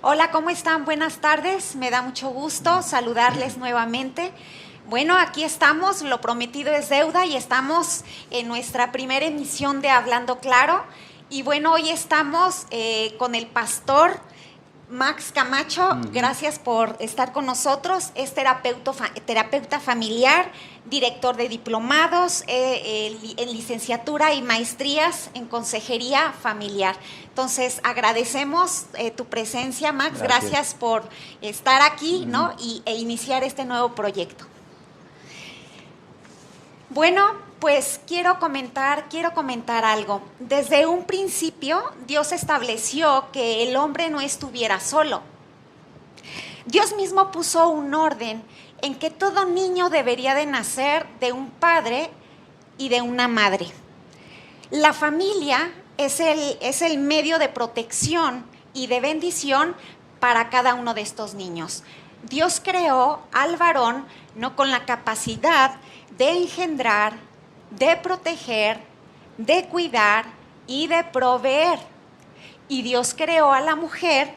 Hola, ¿cómo están? Buenas tardes. Me da mucho gusto saludarles nuevamente. Bueno, aquí estamos, lo prometido es deuda y estamos en nuestra primera emisión de Hablando Claro. Y bueno, hoy estamos con el pastor Max Camacho. Gracias por estar con nosotros. Es terapeuta familiar, director de diplomados en licenciatura y maestrías en consejería familiar. Entonces, agradecemos tu presencia, Max. Gracias por estar aquí, ¿no? E iniciar este nuevo proyecto. Bueno, pues quiero comentar algo. Desde un principio, Dios estableció que el hombre no estuviera solo. Dios mismo puso un orden en que todo niño debería de nacer de un padre y de una madre. La familia es el medio de protección y de bendición para cada uno de estos niños. Dios creó al varón no con la capacidad de engendrar, de proteger, de cuidar y de proveer. Y Dios creó a la mujer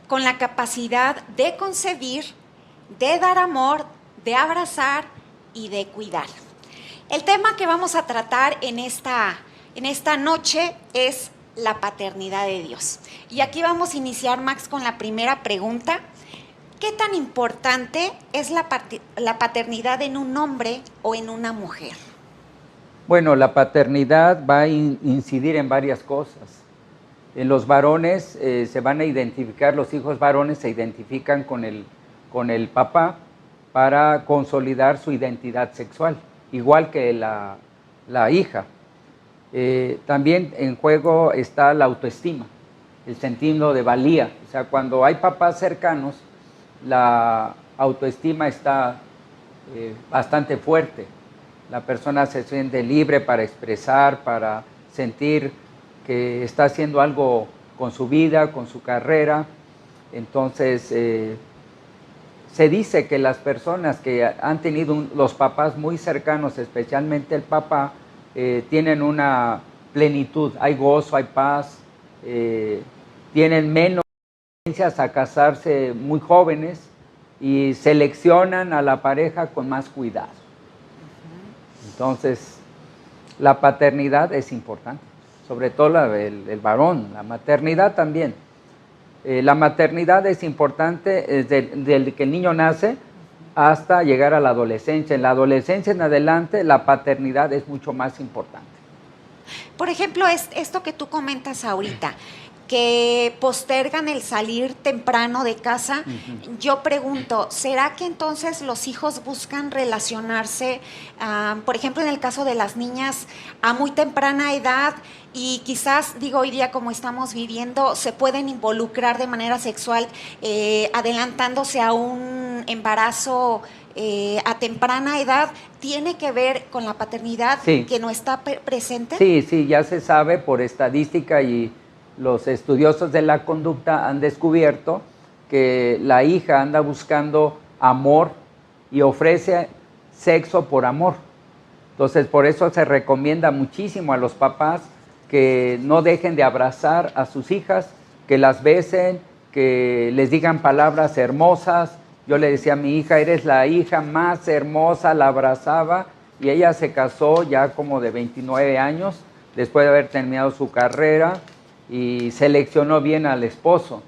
con la capacidad de concebir, de dar amor, de abrazar y de cuidar. El tema que vamos a tratar en esta noche es la paternidad de Dios. Y aquí vamos a iniciar, Max, con la primera pregunta. ¿Qué tan importante es la paternidad en un hombre o en una mujer? Bueno, la paternidad va a incidir en varias cosas. En los varones se van a identificar, los hijos varones se identifican con el papá para consolidar su identidad sexual, igual que la hija. También en juego está la autoestima, el sentido de valía. O sea, cuando hay papás cercanos, la autoestima está bastante fuerte. La persona se siente libre para expresar, para sentir que está haciendo algo con su vida, con su carrera. Entonces, se dice que las personas que han tenido los papás muy cercanos, especialmente el papá, tienen una plenitud, hay gozo, hay paz, tienen menos tendencias a casarse muy jóvenes y seleccionan a la pareja con más cuidado. Entonces, la paternidad es importante, sobre todo el varón, la maternidad también. La maternidad es importante desde que el niño nace hasta llegar a la adolescencia. En la adolescencia en adelante, la paternidad es mucho más importante. Por ejemplo, esto que tú comentas ahorita, que postergan el salir temprano de casa, yo pregunto, ¿será que entonces los hijos buscan relacionarse, por ejemplo, en el caso de las niñas, a muy temprana edad y quizás, digo, hoy día como estamos viviendo, se pueden involucrar de manera sexual adelantándose a un embarazo a temprana edad? ¿Tiene que ver con la paternidad que no está presente? Sí, ya se sabe por estadística y los estudiosos de la conducta han descubierto que la hija anda buscando amor y ofrece sexo por amor. Entonces, por eso se recomienda muchísimo a los papás que no dejen de abrazar a sus hijas, que las besen, que les digan palabras hermosas. Yo le decía a mi hija, eres la hija más hermosa, la abrazaba, y ella se casó ya como de 29 años, después de haber terminado su carrera, y seleccionó bien al esposo.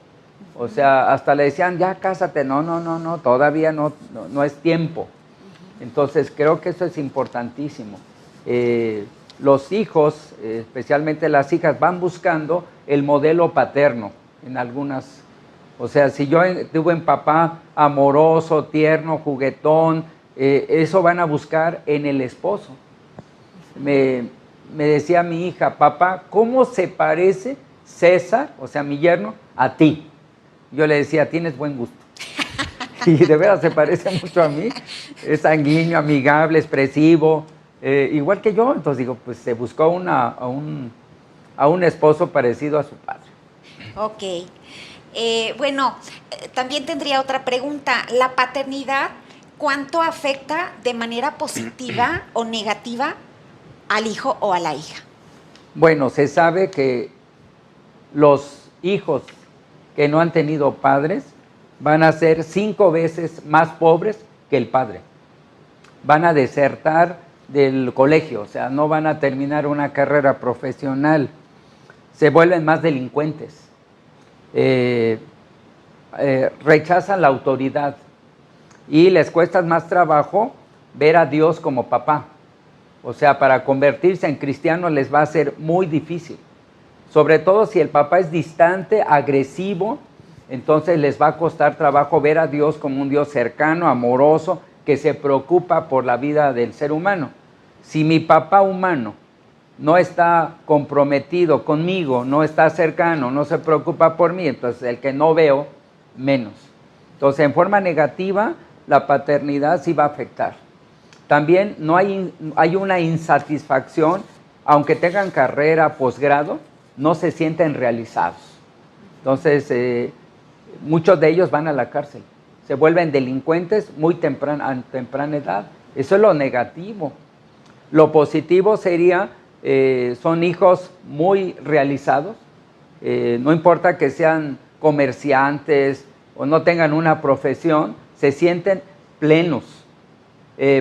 O sea, hasta le decían, ya cásate. No, todavía no es tiempo. Entonces, creo que eso es importantísimo. Los hijos, especialmente las hijas, van buscando el modelo paterno en algunas. O sea, si yo tuve un papá amoroso, tierno, juguetón, eso van a buscar en el esposo. Me decía mi hija, papá, ¿cómo se parece César, o sea, mi yerno, a ti? Yo le decía, tienes buen gusto. Y de veras se parece mucho a mí. Es sanguíneo, amigable, expresivo, igual que yo. Entonces digo, pues se buscó a un esposo parecido a su padre. Ok. Bueno, también tendría otra pregunta. ¿La paternidad cuánto afecta de manera positiva o negativa al hijo o a la hija? Bueno, se sabe que los hijos que no han tenido padres van a ser 5 veces más pobres que el padre. Van a desertar del colegio, o sea, no van a terminar una carrera profesional. Se vuelven más delincuentes. Rechazan la autoridad y les cuesta más trabajo ver a Dios como papá. O sea, para convertirse en cristianos les va a ser muy difícil. Sobre todo si el papá es distante, agresivo, entonces les va a costar trabajo ver a Dios como un Dios cercano, amoroso, que se preocupa por la vida del ser humano. Si mi papá humano no está comprometido conmigo, no está cercano, no se preocupa por mí, entonces el que no veo, menos. Entonces, en forma negativa, la paternidad sí va a afectar. También hay una insatisfacción, aunque tengan carrera, posgrado, no se sienten realizados. Entonces, muchos de ellos van a la cárcel, se vuelven delincuentes muy a temprana edad. Eso es lo negativo. Lo positivo sería, son hijos muy realizados, no importa que sean comerciantes o no tengan una profesión, se sienten plenos,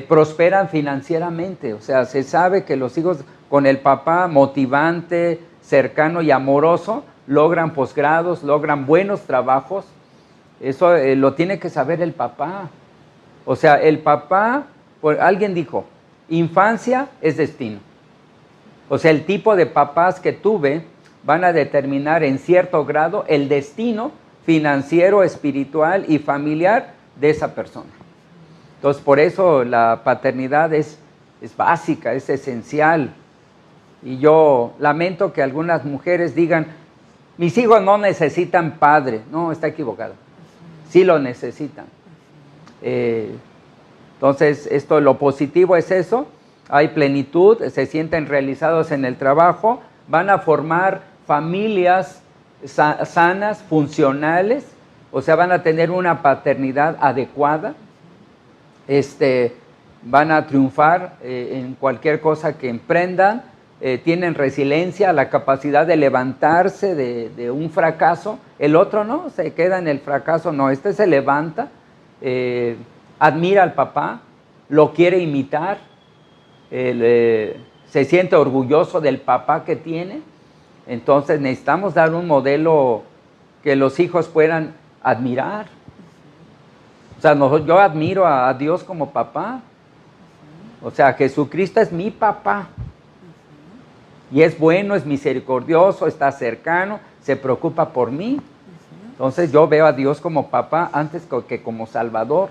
prosperan financieramente. O sea, se sabe que los hijos con el papá motivante, cercano y amoroso, logran posgrados, logran buenos trabajos. Eso lo tiene que saber el papá. O sea, el papá, alguien dijo, infancia es destino. O sea, el tipo de papás que tuve van a determinar en cierto grado el destino financiero, espiritual y familiar de esa persona. Entonces, por eso la paternidad es básica, es esencial. Y yo lamento que algunas mujeres digan, mis hijos no necesitan padre. No, está equivocado. Sí lo necesitan. Entonces, lo positivo es eso. Hay plenitud, se sienten realizados en el trabajo, van a formar familias sanas, funcionales, o sea, van a tener una paternidad adecuada, van a triunfar en cualquier cosa que emprendan, tienen resiliencia, la capacidad de levantarse de un fracaso. El otro no, se queda en el fracaso, no, se levanta, admira al papá, lo quiere imitar, se siente orgulloso del papá que tiene. Entonces necesitamos dar un modelo que los hijos puedan admirar. O sea, yo admiro a Dios como papá. O sea, Jesucristo es mi papá. Y es bueno, es misericordioso, está cercano, se preocupa por mí. Entonces yo veo a Dios como papá antes que como Salvador.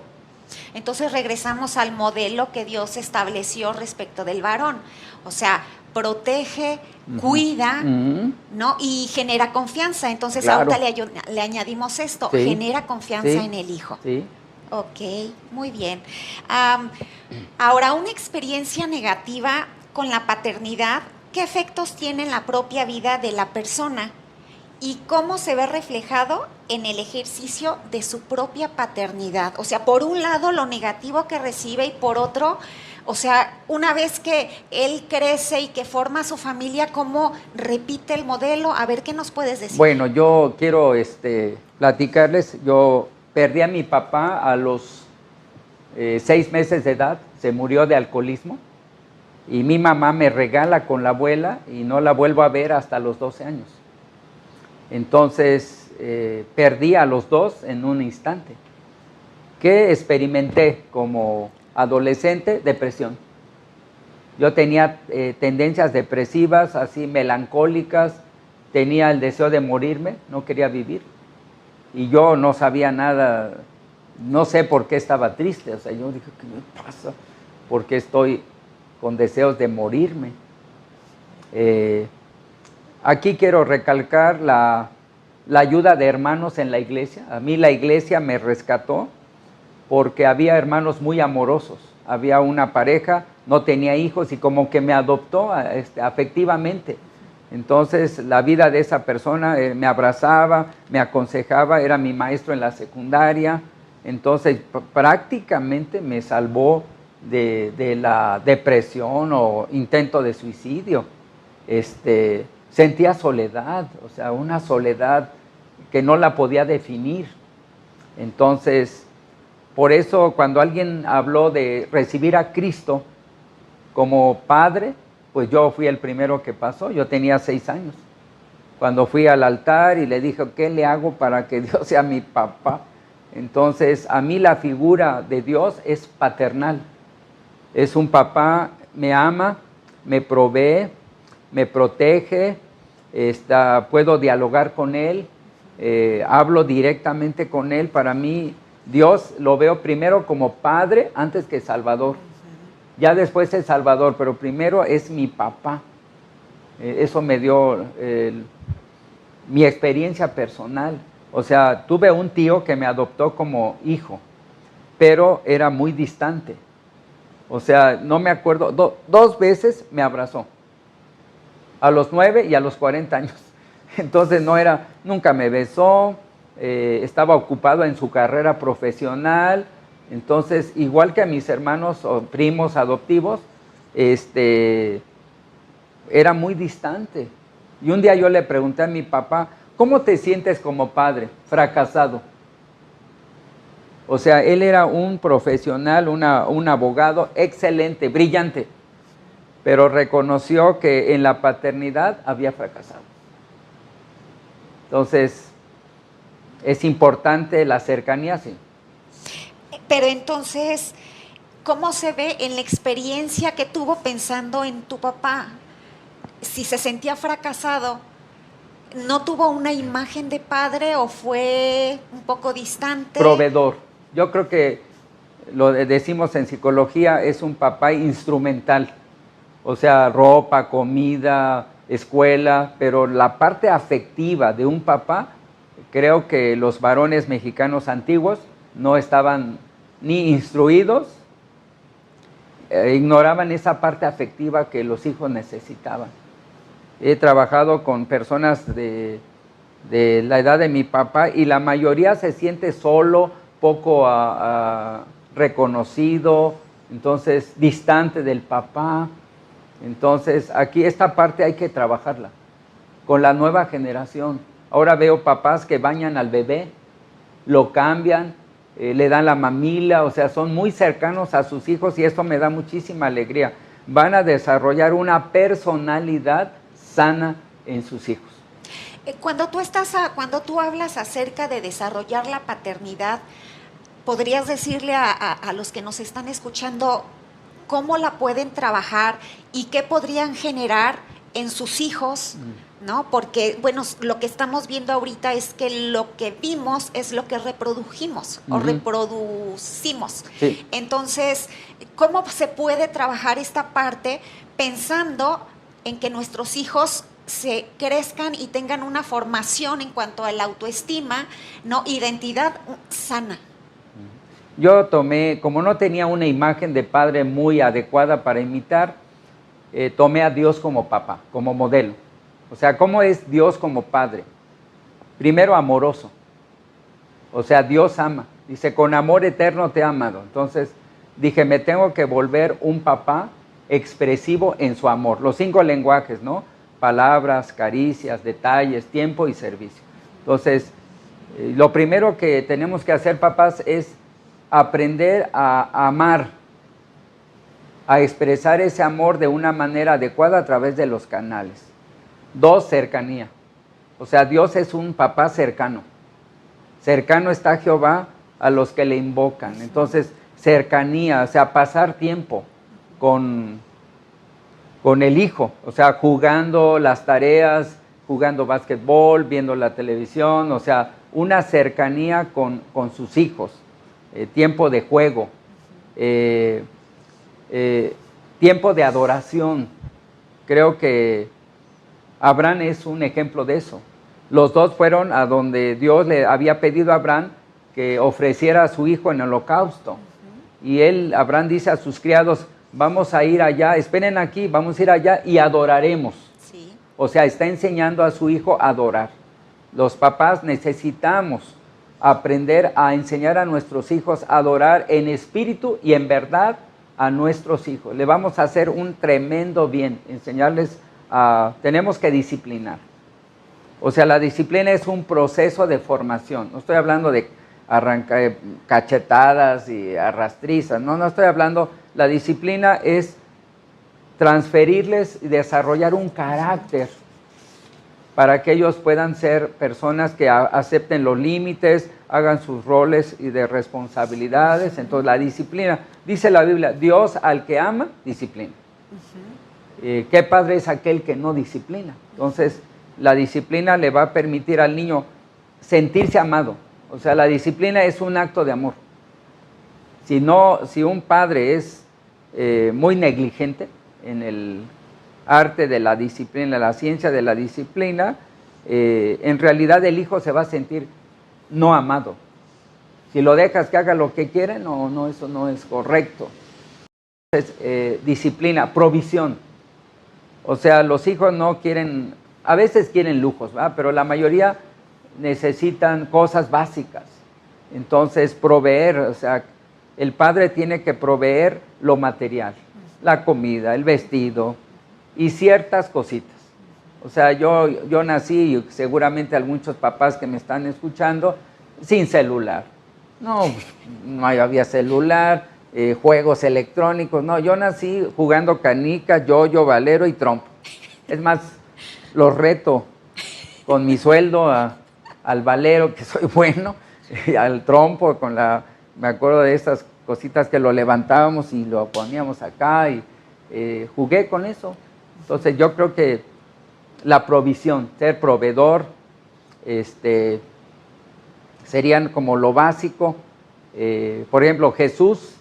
Entonces regresamos al modelo que Dios estableció respecto del varón. O sea, protege, cuida, ¿no? Y genera confianza. Entonces, claro, ahorita le añadimos esto, sí, genera confianza en el hijo. Sí. Ok, muy bien. Ahora, una experiencia negativa con la paternidad, ¿qué efectos tiene en la propia vida de la persona? ¿Y cómo se ve reflejado en el ejercicio de su propia paternidad? O sea, por un lado lo negativo que recibe y por otro, o sea, una vez que él crece y que forma su familia, ¿cómo repite el modelo? A ver, ¿qué nos puedes decir? Bueno, yo quiero platicarles. Yo perdí a mi papá a los 6 meses de edad, se murió de alcoholismo. Y mi mamá me regala con la abuela y no la vuelvo a ver hasta los 12 años. Entonces, perdí a los dos en un instante. ¿Qué experimenté como adolescente? Depresión. Yo tenía tendencias depresivas, así melancólicas, tenía el deseo de morirme, no quería vivir. Y yo no sabía nada, no sé por qué estaba triste. O sea, yo dije, ¿qué me pasa? ¿Por qué estoy con deseos de morirme? Aquí quiero recalcar la ayuda de hermanos en la iglesia. A mí la iglesia me rescató porque había hermanos muy amorosos. Había una pareja, no tenía hijos y como que me adoptó afectivamente. Entonces la vida de esa persona me abrazaba, me aconsejaba, era mi maestro en la secundaria. Entonces prácticamente me salvó de la depresión o intento de suicidio. Sentía soledad, o sea, una soledad que no la podía definir. Entonces, por eso cuando alguien habló de recibir a Cristo como padre, pues yo fui el primero que pasó. Yo tenía 6 años. Cuando fui al altar y le dije, ¿qué le hago para que Dios sea mi papá? Entonces, a mí la figura de Dios es paternal. Es un papá, me ama, me provee, me protege, puedo dialogar con Él, hablo directamente con Él. Para mí, Dios lo veo primero como Padre antes que Salvador. Ya después es Salvador, pero primero es mi papá. Eso me dio mi experiencia personal. O sea, tuve un tío que me adoptó como hijo, pero era muy distante. O sea, no me acuerdo, 2 veces me abrazó, a los 9 y a los 40 años. Entonces nunca me besó, estaba ocupado en su carrera profesional. Entonces, igual que a mis hermanos o primos adoptivos, era muy distante. Y un día yo le pregunté a mi papá, ¿cómo te sientes como padre? Fracasado. O sea, él era un profesional, un abogado excelente, brillante, pero reconoció que en la paternidad había fracasado. Entonces, es importante la cercanía, sí. Pero entonces, ¿cómo se ve en la experiencia que tuvo pensando en tu papá? Si se sentía fracasado, ¿no tuvo una imagen de padre o fue un poco distante? Proveedor. Yo creo que lo decimos en psicología, es un papá instrumental. O sea, ropa, comida, escuela, pero la parte afectiva de un papá, creo que los varones mexicanos antiguos no estaban ni instruidos, ignoraban esa parte afectiva que los hijos necesitaban. He trabajado con personas de la edad de mi papá y la mayoría se siente solo, poco reconocido, entonces distante del papá. Entonces aquí esta parte hay que trabajarla con la nueva generación. Ahora veo papás que bañan al bebé, lo cambian, le dan la mamila, o sea, son muy cercanos a sus hijos y esto me da muchísima alegría. Van a desarrollar una personalidad sana en sus hijos. Cuando tú hablas acerca de desarrollar la paternidad, ¿podrías decirle a los que nos están escuchando cómo la pueden trabajar y qué podrían generar en sus hijos? ¿No? Porque, bueno, lo que estamos viendo ahorita es que lo que vimos es lo que reprodujimos o reproducimos. Sí. Entonces, ¿cómo se puede trabajar esta parte pensando en que nuestros hijos se crezcan y tengan una formación en cuanto a la autoestima, ¿no? Identidad sana? Yo tomé, como no tenía una imagen de padre muy adecuada para imitar, tomé a Dios como papá, como modelo. O sea, ¿cómo es Dios como padre? Primero, amoroso. O sea, Dios ama. Dice, con amor eterno te he amado. Entonces, dije, me tengo que volver un papá expresivo en su amor. Los 5 lenguajes, ¿no? Palabras, caricias, detalles, tiempo y servicio. Entonces, lo primero que tenemos que hacer, papás, es aprender a amar, a expresar ese amor de una manera adecuada a través de los canales. 2, cercanía. O sea, Dios es un papá cercano. Cercano está Jehová a los que le invocan. Entonces, cercanía, o sea, pasar tiempo con el hijo. O sea, jugando las tareas, jugando básquetbol, viendo la televisión. O sea, una cercanía con sus hijos. Tiempo de juego. Tiempo de adoración. Creo que Abraham es un ejemplo de eso. Los 2 fueron a donde Dios le había pedido a Abraham que ofreciera a su hijo en holocausto. Y Abraham dice a sus criados, vamos a ir allá, esperen aquí, vamos a ir allá y adoraremos. Sí. O sea, está enseñando a su hijo a adorar. Los papás necesitamos aprender a enseñar a nuestros hijos a adorar en espíritu y en verdad a nuestros hijos. Le vamos a hacer un tremendo bien, enseñarles tenemos que disciplinar. O sea, la disciplina es un proceso de formación. No estoy hablando de arrancar cachetadas y arrastrizas. No estoy hablando. La disciplina es transferirles y desarrollar un carácter para que ellos puedan ser personas que acepten los límites, hagan sus roles y de responsabilidades. Entonces la disciplina, dice la Biblia, Dios al que ama, disciplina. ¿Qué padre es aquel que no disciplina? Entonces la disciplina le va a permitir al niño sentirse amado. O sea, la disciplina es un acto de amor. Si un padre es muy negligente en el arte de la disciplina, la ciencia de la disciplina, en realidad el hijo se va a sentir no amado. Si lo dejas que haga lo que quiere, no, eso no es correcto. Entonces, disciplina, provisión. O sea, los hijos no quieren, a veces quieren lujos, ¿verdad? Pero la mayoría necesitan cosas básicas. Entonces, proveer, o sea, el padre tiene que proveer lo material, la comida, el vestido y ciertas cositas. O sea, yo nací, y seguramente hay muchos papás que me están escuchando, sin celular. No había celular, juegos electrónicos. No, yo nací jugando canicas, yoyo, valero y trompo. Es más, los reto con mi sueldo al valero, que soy bueno, y al trompo, me acuerdo de estas cositas que lo levantábamos y lo poníamos acá, y jugué con eso. Entonces yo creo que la provisión, ser proveedor, serían como lo básico. Por ejemplo, Jesús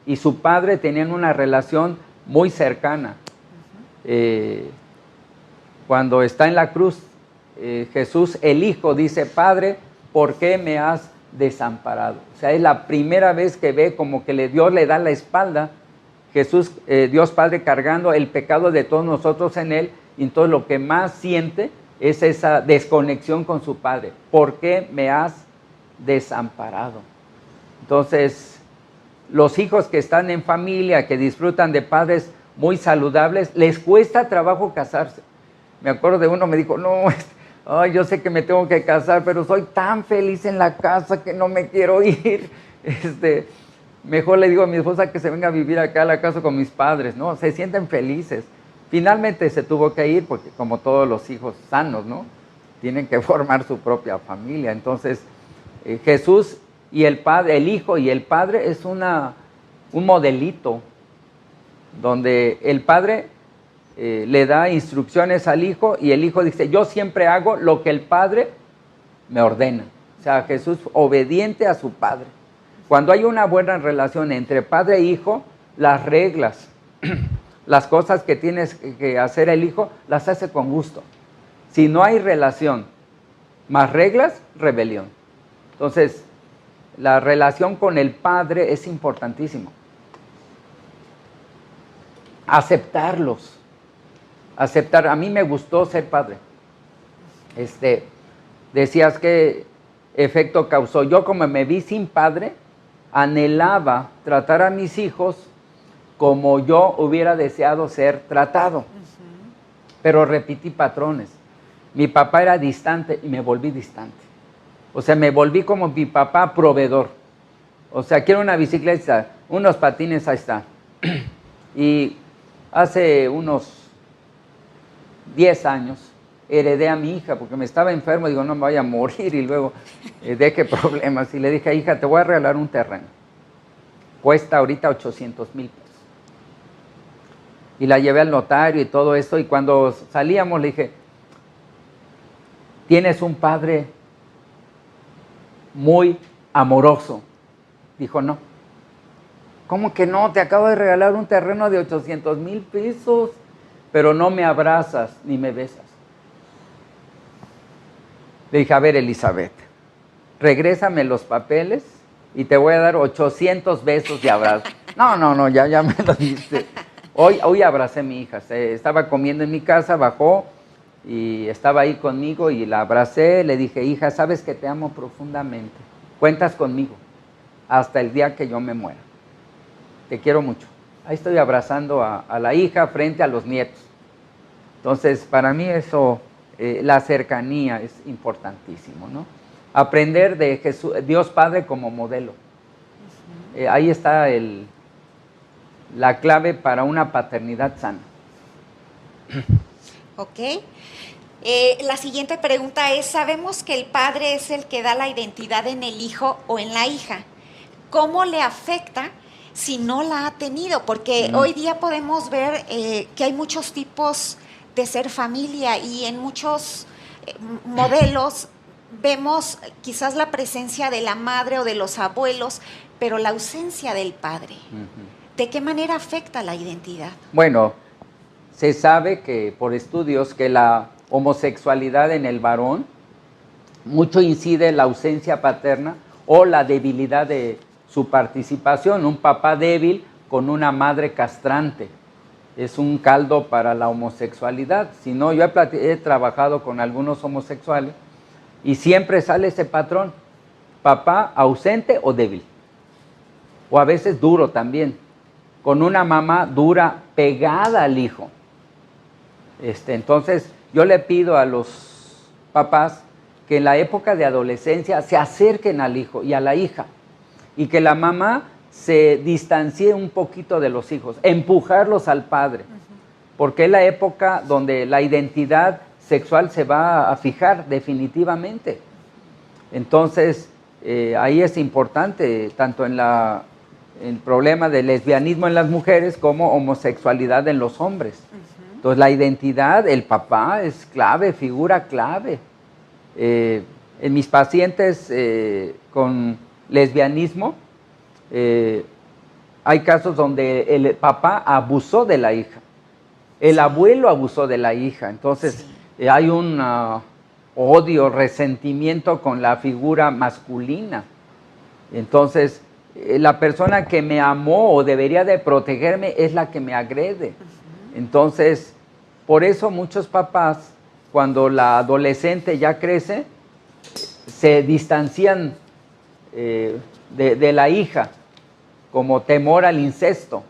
y su padre tenían una relación muy cercana. Cuando está en la cruz, Jesús, el Hijo, dice: Padre, ¿por qué me has desamparado? O sea, es la primera vez que ve como que Dios le da la espalda. Jesús, Dios Padre, cargando el pecado de todos nosotros en él, y entonces lo que más siente es esa desconexión con su Padre. ¿Por qué me has desamparado? Entonces, los hijos que están en familia, que disfrutan de padres muy saludables, les cuesta trabajo casarse. Me acuerdo de uno, me dijo: no, yo sé que me tengo que casar, pero soy tan feliz en la casa que no me quiero ir. Mejor le digo a mi esposa que se venga a vivir acá a la casa con mis padres, ¿no? Se sienten felices. Finalmente se tuvo que ir porque, como todos los hijos sanos, ¿no?, tienen que formar su propia familia. Entonces, Jesús y el Padre, el Hijo y el Padre es un modelito donde el Padre le da instrucciones al Hijo, y el Hijo dice: yo siempre hago lo que el Padre me ordena. O sea, Jesús obediente a su Padre. Cuando hay una buena relación entre padre e hijo, las reglas, las cosas que tienes que hacer el hijo, las hace con gusto. Si no hay relación más reglas, rebelión. Entonces, la relación con el padre es importantísimo. Aceptarlos. Aceptar. A mí me gustó ser padre. Decías qué efecto causó. Yo, como me vi sin padre, anhelaba tratar a mis hijos como yo hubiera deseado ser tratado. Pero repetí patrones. Mi papá era distante y me volví distante. O sea, me volví como mi papá, proveedor. O sea, quiero una bicicleta, unos patines, ahí está. Y hace unos 10 años heredé a mi hija porque me estaba enfermo. Digo: no me vaya a morir y luego deje problemas. Y le dije: hija, te voy a regalar un terreno. Cuesta ahorita 800,000 pesos. Y la llevé al notario y todo esto. Y cuando salíamos le dije: tienes un padre muy amoroso. Dijo: no. ¿Cómo que no? Te acabo de regalar un terreno de 800,000 pesos, pero no me abrazas ni me besas. Le dije: a ver, Elizabeth, regrésame los papeles y te voy a dar 800 besos de abrazo. No, ya me lo diste. Hoy abracé a mi hija. Estaba comiendo en mi casa, bajó y estaba ahí conmigo y la abracé. Le dije: hija, sabes que te amo profundamente. Cuentas conmigo hasta el día que yo me muera. Te quiero mucho. Ahí estoy abrazando a la hija frente a los nietos. Entonces, para mí eso la cercanía es importantísimo, ¿no? Aprender de Jesús, Dios Padre como modelo. Ahí está la clave para una paternidad sana. Ok. La siguiente pregunta es, sabemos que el padre es el que da la identidad en el hijo o en la hija. ¿Cómo le afecta si no la ha tenido? Porque hoy día podemos ver que hay muchos tipos de ser familia y en muchos modelos vemos quizás la presencia de la madre o de los abuelos, pero la ausencia del padre. ¿De qué manera afecta la identidad? Bueno, se sabe que por estudios que la homosexualidad en el varón mucho incide en la ausencia paterna o la debilidad de su participación. Un papá débil con una madre castrante es un caldo para la homosexualidad. Si no, yo he trabajado con algunos homosexuales y siempre sale ese patrón: papá ausente o débil, o a veces duro también, con una mamá dura pegada al hijo. Entonces yo le pido a los papás que en la época de adolescencia se acerquen al hijo y a la hija, y que la mamá se distancie un poquito de los hijos, empujarlos al padre, porque es la época donde la identidad sexual se va a fijar definitivamente. Entonces ahí es importante, tanto en el problema del lesbianismo en las mujeres como homosexualidad en los hombres. Entonces la identidad, el papá es clave, figura clave. En mis pacientes con lesbianismo, hay casos donde el papá abusó de la hija, el abuelo abusó de la hija. Entonces hay un odio, resentimiento con la figura masculina. Entonces la persona que me amó o debería de protegerme es la que me agrede. Entonces, por eso muchos papás, cuando la adolescente ya crece, se distancian de la hija, como temor al incesto.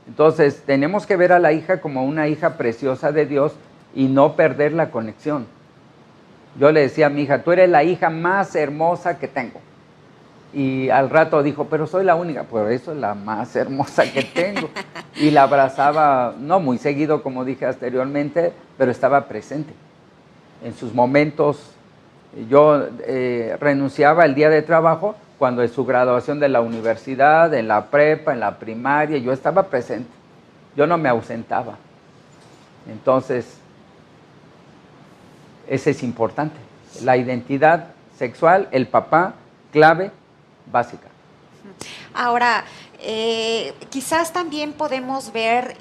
Entonces, tenemos que ver a la hija como una hija preciosa de Dios y no perder la conexión. Yo le decía a mi hija: tú eres la hija más hermosa que tengo. Y al rato dijo: pero soy la única. Por eso es la más hermosa que tengo. Y la abrazaba, no muy seguido como dije anteriormente, pero estaba presente. En sus momentos, yo renunciaba el día de trabajo cuando en su graduación de la universidad, en la prepa, en la primaria, yo estaba presente. Yo no me ausentaba. Entonces, ese es importante. La identidad sexual, el papá, clave, básica. Ahora, quizás también podemos ver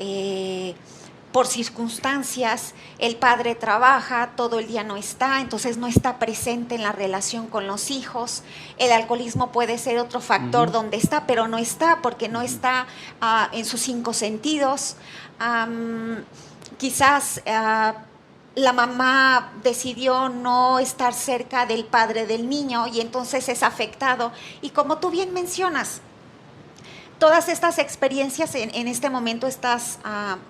por circunstancias, el padre trabaja, todo el día no está, entonces no está presente en la relación con los hijos. El alcoholismo puede ser otro factor donde está, pero no está porque no está en sus 5 sentidos. Quizás la mamá decidió no estar cerca del padre del niño y entonces es afectado. Y como tú bien mencionas, todas estas experiencias en este momento estás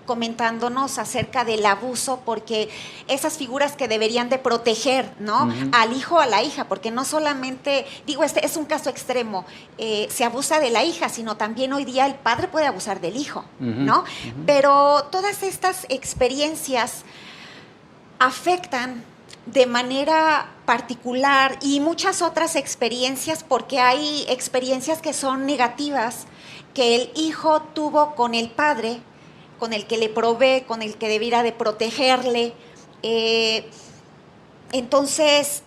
comentándonos acerca del abuso, porque esas figuras que deberían de proteger, ¿no? Al hijo o a la hija, porque no solamente, digo, este es un caso extremo, se abusa de la hija, sino también hoy día el padre puede abusar del hijo, ¿no? Pero todas estas experiencias afectan de manera particular y muchas otras experiencias, porque hay experiencias que son negativas que el hijo tuvo con el padre, con el que le provee, con el que debiera de protegerle. Entonces,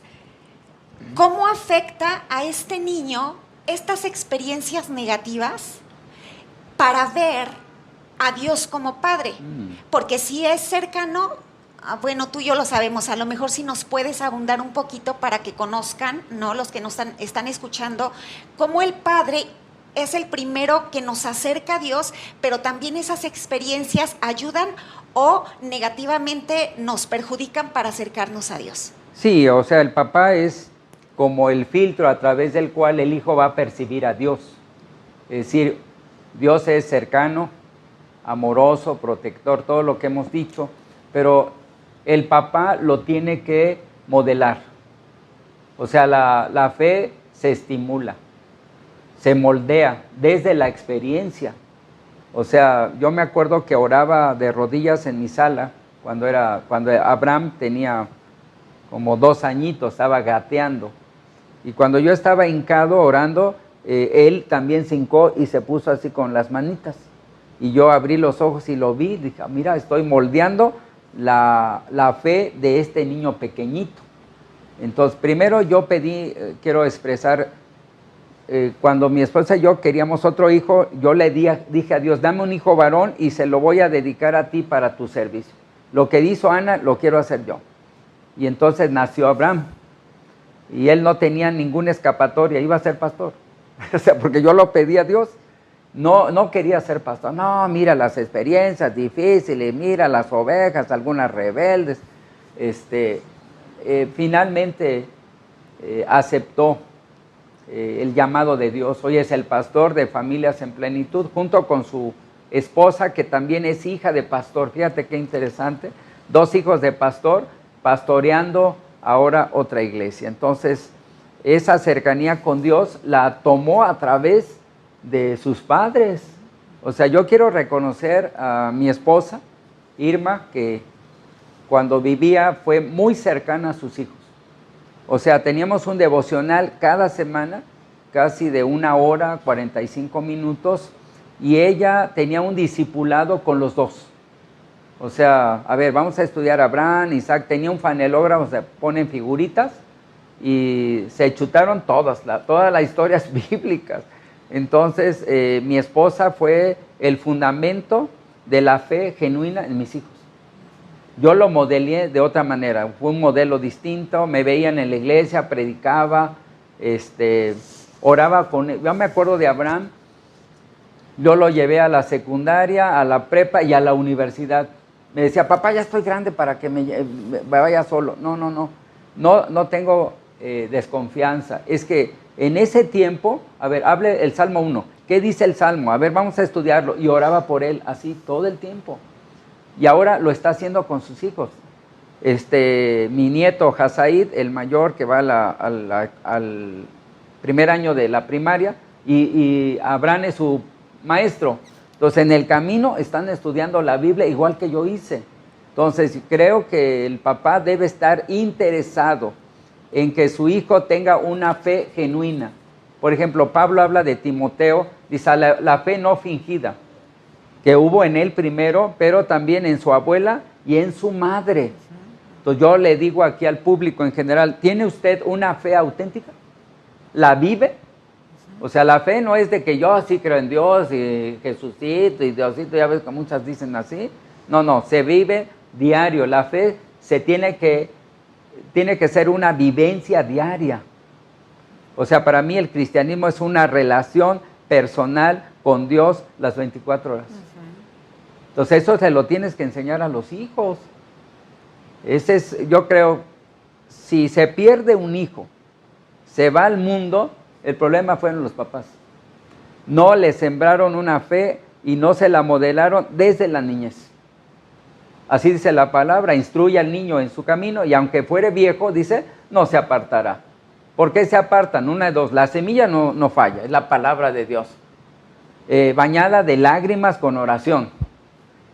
¿cómo afecta a este niño estas experiencias negativas para ver a Dios como padre? Porque si es cercano, bueno, tú y yo lo sabemos, a lo mejor si nos puedes abundar un poquito para que conozcan, ¿no?, los que nos están escuchando, cómo el padre es el primero que nos acerca a Dios, pero también esas experiencias ayudan o negativamente nos perjudican para acercarnos a Dios. Sí, o sea, el papá es como el filtro a través del cual el hijo va a percibir a Dios. Es decir, Dios es cercano, amoroso, protector, todo lo que hemos dicho, pero el papá lo tiene que modelar. O sea, la fe se estimula, se moldea desde la experiencia. O sea, yo me acuerdo que oraba de rodillas en mi sala cuando Abraham tenía como 2 añitos, estaba gateando. Y cuando yo estaba hincado orando, él también se hincó y se puso así con las manitas. Y yo abrí los ojos y lo vi, dije, mira, estoy moldeando la fe de este niño pequeñito. Entonces, primero yo pedí, quiero expresar, cuando mi esposa y yo queríamos otro hijo, yo le dije a Dios, dame un hijo varón y se lo voy a dedicar a ti para tu servicio. Lo que hizo Ana, lo quiero hacer yo. Y entonces nació Abraham. Y él no tenía ninguna escapatoria, iba a ser pastor. O sea, porque yo lo pedí a Dios. No quería ser pastor. No, mira las experiencias difíciles, mira las ovejas, algunas rebeldes. Finalmente aceptó el llamado de Dios. Hoy es el pastor de Familias en Plenitud, junto con su esposa, que también es hija de pastor. Fíjate qué interesante. 2 hijos de pastor, pastoreando ahora otra iglesia. Entonces, esa cercanía con Dios la tomó a través de sus padres. O sea, yo quiero reconocer a mi esposa, Irma, que cuando vivía fue muy cercana a sus hijos. O sea, teníamos un devocional cada semana, casi de 1 hora, 45 minutos, y ella tenía un discipulado con los 2. O sea, a ver, vamos a estudiar a Abraham, Isaac, tenía un fanelógrafo, o sea, ponen figuritas, y se chutaron todas las historias bíblicas. Entonces, mi esposa fue el fundamento de la fe genuina en mis hijos. Yo lo modelé de otra manera, fue un modelo distinto, me veían en la iglesia, predicaba, oraba con él. Yo me acuerdo de Abraham, yo lo llevé a la secundaria, a la prepa y a la universidad. Me decía, papá, ya estoy grande para que me vaya solo. No tengo desconfianza. Es que en ese tiempo, a ver, hable el Salmo 1. ¿Qué dice el Salmo? A ver, vamos a estudiarlo. Y oraba por él así todo el tiempo. Y ahora lo está haciendo con sus hijos. Mi nieto Hasaid, el mayor, que va al primer año de la primaria, y Abraham es su maestro. Entonces, en el camino están estudiando la Biblia igual que yo hice. Entonces, creo que el papá debe estar interesado en que su hijo tenga una fe genuina. Por ejemplo, Pablo habla de Timoteo, dice la fe no fingida, que hubo en él primero, pero también en su abuela y en su madre. Entonces yo le digo aquí al público en general, ¿tiene usted una fe auténtica? ¿La vive? O sea, la fe no es de que yo sí creo en Dios y Jesucito y Diosito, ya ves que muchas dicen así. No, se vive diario. La fe tiene que ser una vivencia diaria. O sea, para mí el cristianismo es una relación personal con Dios las 24 horas. Entonces eso se lo tienes que enseñar a los hijos. Yo creo, si se pierde un hijo, se va al mundo, el problema fueron los papás. No le sembraron una fe y no se la modelaron desde la niñez. Así dice la palabra, instruye al niño en su camino y aunque fuere viejo, dice, no se apartará. ¿Por qué se apartan? Una de dos, la semilla no falla, es la palabra de Dios. Bañada de lágrimas con oración.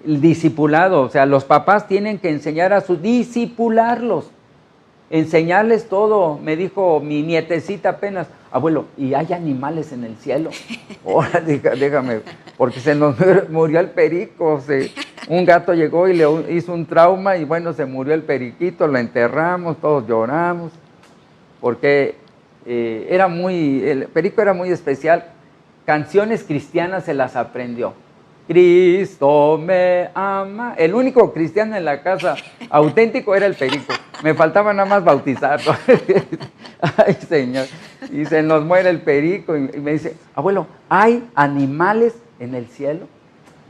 El discipulado, o sea, los papás tienen que enseñar a sus discipularlos, enseñarles todo. Me dijo mi nietecita apenas, abuelo, ¿y hay animales en el cielo? Ahora déjame, porque se nos murió el perico. Un gato llegó y le hizo un trauma y bueno, se murió el periquito, lo enterramos, todos lloramos, porque el perico era muy especial. Canciones cristianas se las aprendió. Cristo me ama. El único cristiano en la casa auténtico era el perico. Me faltaba nada más bautizarlo. Ay, Señor. Y se nos muere el perico y me dice, abuelo, ¿hay animales en el cielo?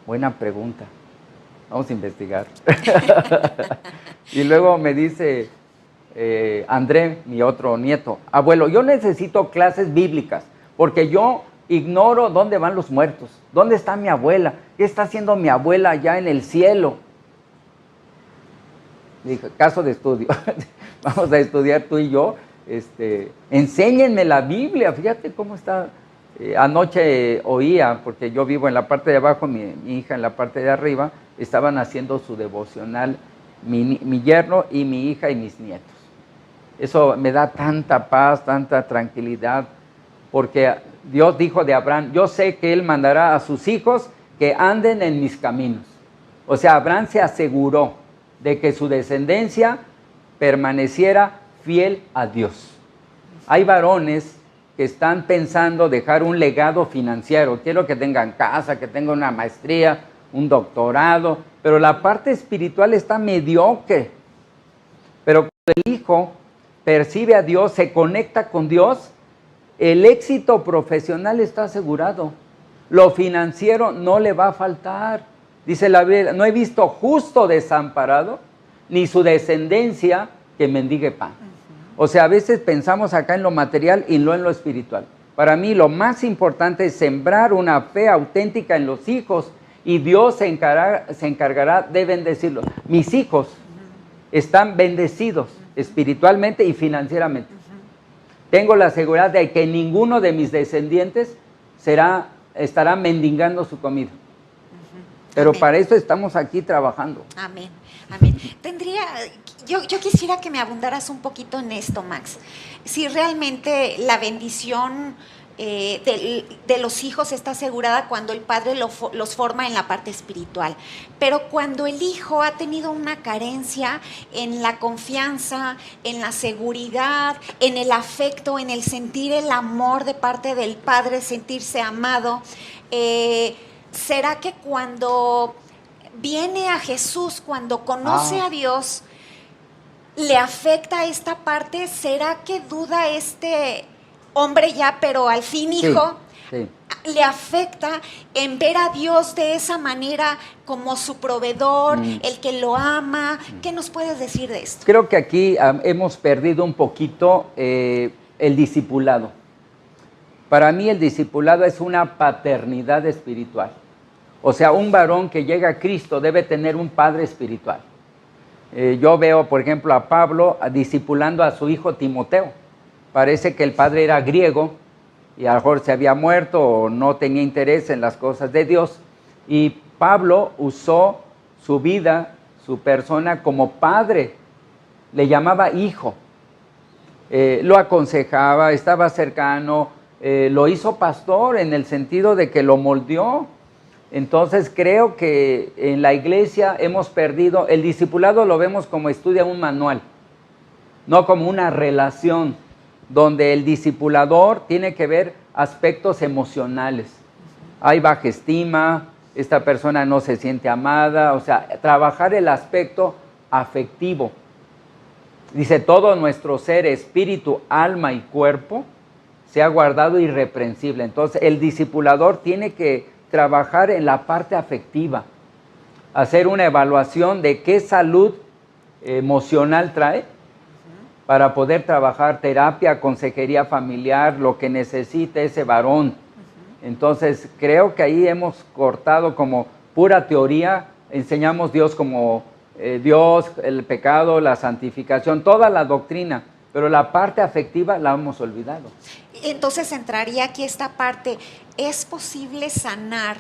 Buena pregunta. Vamos a investigar. Y luego me dice André, mi otro nieto, abuelo, yo necesito clases bíblicas porque yo ignoro dónde van los muertos. ¿Dónde está mi abuela? ¿Qué está haciendo mi abuela allá en el cielo? Dije, caso de estudio, vamos a estudiar tú y yo, enséñenme la Biblia, fíjate cómo está. Anoche oía, porque yo vivo en la parte de abajo, mi hija en la parte de arriba, estaban haciendo su devocional, mi yerno y mi hija y mis nietos. Eso me da tanta paz, tanta tranquilidad, porque Dios dijo de Abraham, yo sé que Él mandará a sus hijos que anden en mis caminos. O sea, Abraham se aseguró de que su descendencia permaneciera fiel a Dios. Hay varones que están pensando dejar un legado financiero. Quiero que tengan casa, que tengan una maestría, un doctorado, pero la parte espiritual está mediocre. Pero cuando el hijo percibe a Dios, se conecta con Dios, el éxito profesional está asegurado. Lo financiero no le va a faltar. Dice la Biblia, no he visto justo desamparado, ni su descendencia que mendigue pan. O sea, a veces pensamos acá en lo material y no en lo espiritual. Para mí lo más importante es sembrar una fe auténtica en los hijos y Dios se encargará de bendecirlos. Mis hijos están bendecidos espiritualmente y financieramente. Tengo la seguridad de que ninguno de mis descendientes estará mendigando su comida. Pero amén. Para eso estamos aquí trabajando. Amén, amén. Yo quisiera que me abundaras un poquito en esto, Max. Si realmente la bendición de los hijos está asegurada cuando el padre los forma en la parte espiritual, pero cuando el hijo ha tenido una carencia en la confianza, en la seguridad, en el afecto, en el sentir el amor de parte del padre, sentirse amado, ¿será que cuando viene a Jesús, cuando conoce a Dios, le afecta esta parte? ¿Será que duda este hombre ya, pero al fin hijo, sí. le afecta en ver a Dios de esa manera como su proveedor, el que lo ama? ¿Qué nos puedes decir de esto? Creo que aquí hemos perdido un poquito el discipulado. Para mí el discipulado es una paternidad espiritual. O sea, un varón que llega a Cristo debe tener un padre espiritual. Yo veo, por ejemplo, a Pablo discipulando a su hijo Timoteo. Parece que el padre era griego y a lo mejor se había muerto o no tenía interés en las cosas de Dios. Y Pablo usó su vida, su persona como padre. Le llamaba hijo. Lo aconsejaba, estaba cercano, lo hizo pastor en el sentido de que lo moldeó. Entonces creo que en la iglesia hemos perdido, el discipulado lo vemos como estudia un manual, no como una relación, donde el discipulador tiene que ver aspectos emocionales. Hay baja estima, esta persona no se siente amada, o sea, trabajar el aspecto afectivo. Dice, todo nuestro ser, espíritu, alma y cuerpo, se ha guardado irreprensible. Entonces el discipulador tiene que trabajar en la parte afectiva, hacer una evaluación de qué salud emocional trae para poder trabajar terapia, consejería familiar, lo que necesite ese varón. Entonces creo que ahí hemos cortado como pura teoría, enseñamos Dios como Dios, el pecado, la santificación, toda la doctrina, pero la parte afectiva la hemos olvidado. Entonces entraría aquí esta parte, ¿es posible sanar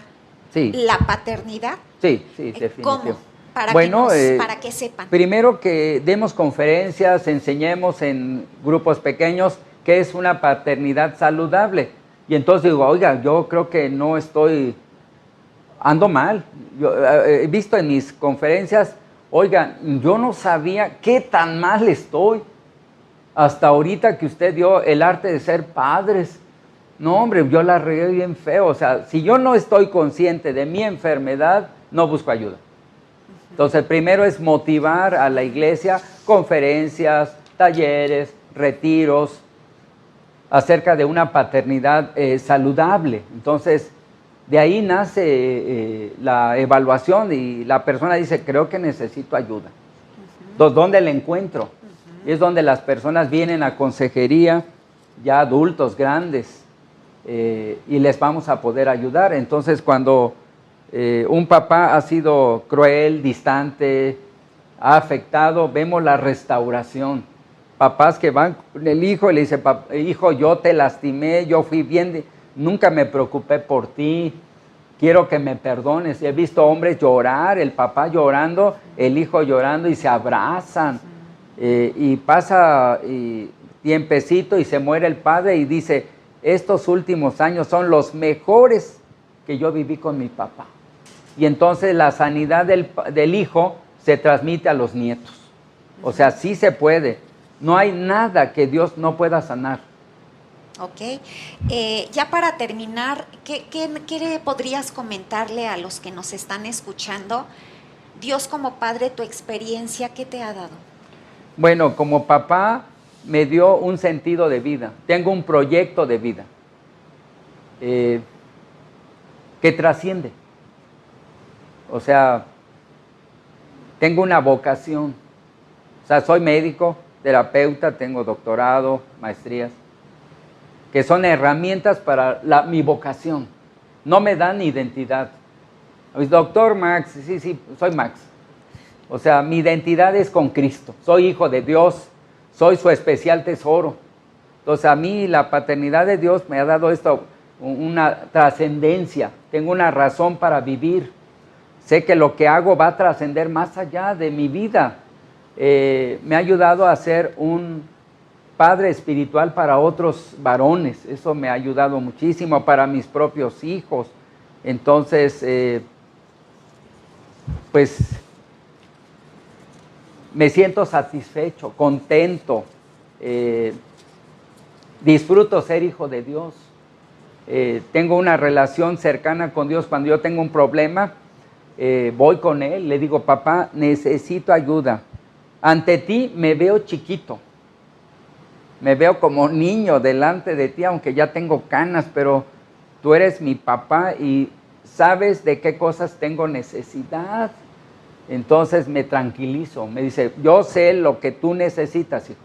la paternidad? Sí, definitivamente. ¿Cómo? Para que sepan. Primero que demos conferencias, enseñemos en grupos pequeños qué es una paternidad saludable. Y entonces digo, oiga, yo creo que no ando mal. Yo he visto en mis conferencias, oiga, yo no sabía qué tan mal estoy. Hasta ahorita que usted dio el arte de ser padres. No, hombre, yo la regué bien feo. O sea, si yo no estoy consciente de mi enfermedad, no busco ayuda. Entonces, primero es motivar a la iglesia, conferencias, talleres, retiros, acerca de una paternidad saludable. Entonces, de ahí nace la evaluación y la persona dice, creo que necesito ayuda. ¿Dónde la encuentro? Y es donde las personas vienen a consejería, ya adultos, grandes, y les vamos a poder ayudar. Entonces, cuando un papá ha sido cruel, distante, ha afectado, vemos la restauración. Papás que van con el hijo y le dicen, hijo, yo te lastimé, yo fui bien, nunca me preocupé por ti, quiero que me perdones. He visto hombres llorar, el papá llorando, el hijo llorando y se abrazan. Y pasa tiempecito y se muere el padre y dice, estos últimos años son los mejores que yo viví con mi papá. Y entonces la sanidad del hijo se transmite a los nietos. O sea, sí se puede. No hay nada que Dios no pueda sanar. Ok. Ya para terminar, ¿qué podrías comentarle a los que nos están escuchando? Dios como padre, tu experiencia, ¿qué te ha dado? Bueno, como papá me dio un sentido de vida. Tengo un proyecto de vida que trasciende. O sea, tengo una vocación. O sea, soy médico, terapeuta, tengo doctorado, maestrías, que son herramientas para mi vocación. No me dan identidad. Doctor Max, sí, soy Max. O sea, mi identidad es con Cristo. Soy hijo de Dios, soy su especial tesoro. Entonces, a mí la paternidad de Dios me ha dado esto, una trascendencia. Tengo una razón para vivir. Sé que lo que hago va a trascender más allá de mi vida. Me ha ayudado a ser un padre espiritual para otros varones. Eso me ha ayudado muchísimo, para mis propios hijos. Entonces, pues me siento satisfecho, contento. Disfruto ser hijo de Dios. Tengo una relación cercana con Dios. Cuando yo tengo un problema, voy con Él, le digo, papá, necesito ayuda. Ante ti me veo chiquito, me veo como niño delante de ti, aunque ya tengo canas, pero tú eres mi papá y sabes de qué cosas tengo necesidad. Entonces me tranquilizo, me dice, yo sé lo que tú necesitas, hijo,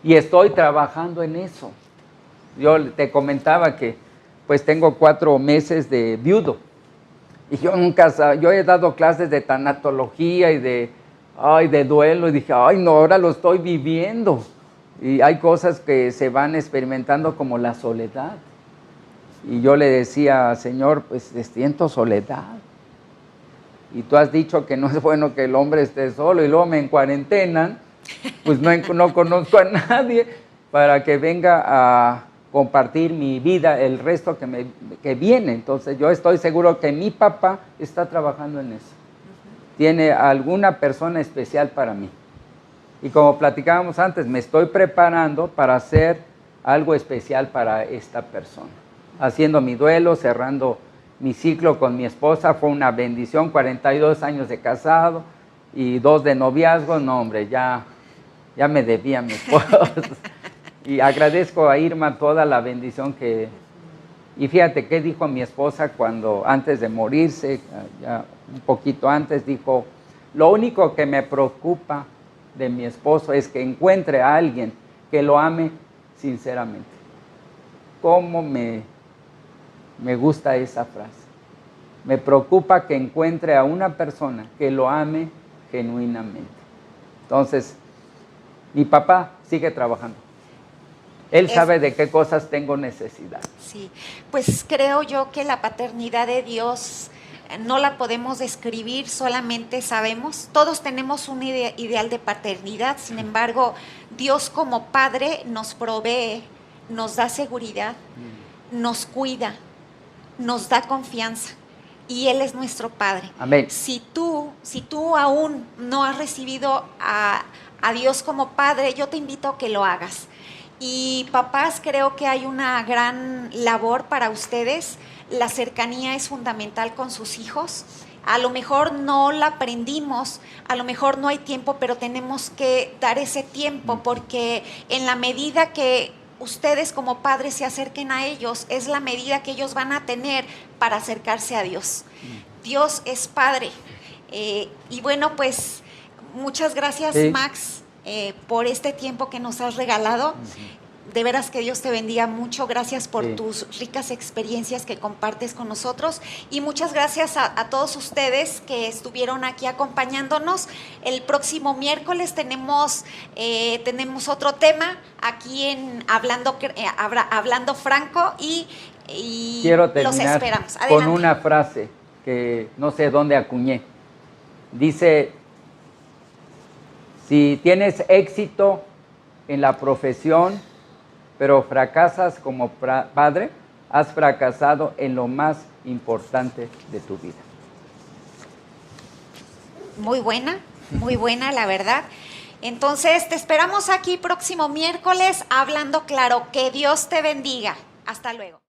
y estoy trabajando en eso. Yo te comentaba que pues tengo 4 meses de viudo. Y yo he dado clases de tanatología y de duelo, y dije, no, ahora lo estoy viviendo. Y hay cosas que se van experimentando como la soledad. Y yo le decía, Señor, pues siento soledad. Y tú has dicho que no es bueno que el hombre esté solo, y luego me encuarentenan, pues no conozco a nadie para que venga a compartir mi vida, el resto que viene. Entonces yo estoy seguro que mi papá está trabajando en eso. Tiene alguna persona especial para mí. Y como platicábamos antes, me estoy preparando para hacer algo especial para esta persona. Haciendo mi duelo, cerrando mi ciclo con mi esposa, fue una bendición, 42 años de casado y 2 de noviazgo. No, hombre, ya me debía mi esposa. Y agradezco a Irma toda la bendición que... Y fíjate qué dijo mi esposa antes de morirse, ya un poquito antes, dijo, lo único que me preocupa de mi esposo es que encuentre a alguien que lo ame sinceramente. ¿Cómo me gusta esa frase? Me preocupa que encuentre a una persona que lo ame genuinamente. Entonces, mi papá sigue trabajando. Él sabe de qué cosas tengo necesidad. Sí, pues creo yo que la paternidad de Dios no la podemos describir, solamente sabemos, todos tenemos un ideal de paternidad, sin embargo, Dios como Padre nos provee, nos da seguridad, nos cuida, nos da confianza, y Él es nuestro Padre. Amén. Si tú aún no has recibido a Dios como Padre, yo te invito a que lo hagas. Y papás, creo que hay una gran labor para ustedes. La cercanía es fundamental con sus hijos. A lo mejor no la aprendimos, a lo mejor no hay tiempo, pero tenemos que dar ese tiempo, porque en la medida que ustedes como padres se acerquen a ellos, es la medida que ellos van a tener para acercarse a Dios. Dios es Padre. Y bueno, pues muchas gracias, sí, Max, por este tiempo que nos has regalado. De veras que Dios te bendiga mucho. Gracias por Sí. tus ricas experiencias que compartes con nosotros. Y muchas gracias a todos ustedes que estuvieron aquí acompañándonos. El próximo miércoles tenemos otro tema aquí en Hablando Franco y Quiero los terminar esperamos. con Adelante. una frase que no sé dónde acuñé. Dice, si tienes éxito en la profesión, pero fracasas como padre, has fracasado en lo más importante de tu vida. Muy buena, la verdad. Entonces, te esperamos aquí próximo miércoles hablando claro. Que Dios te bendiga. Hasta luego.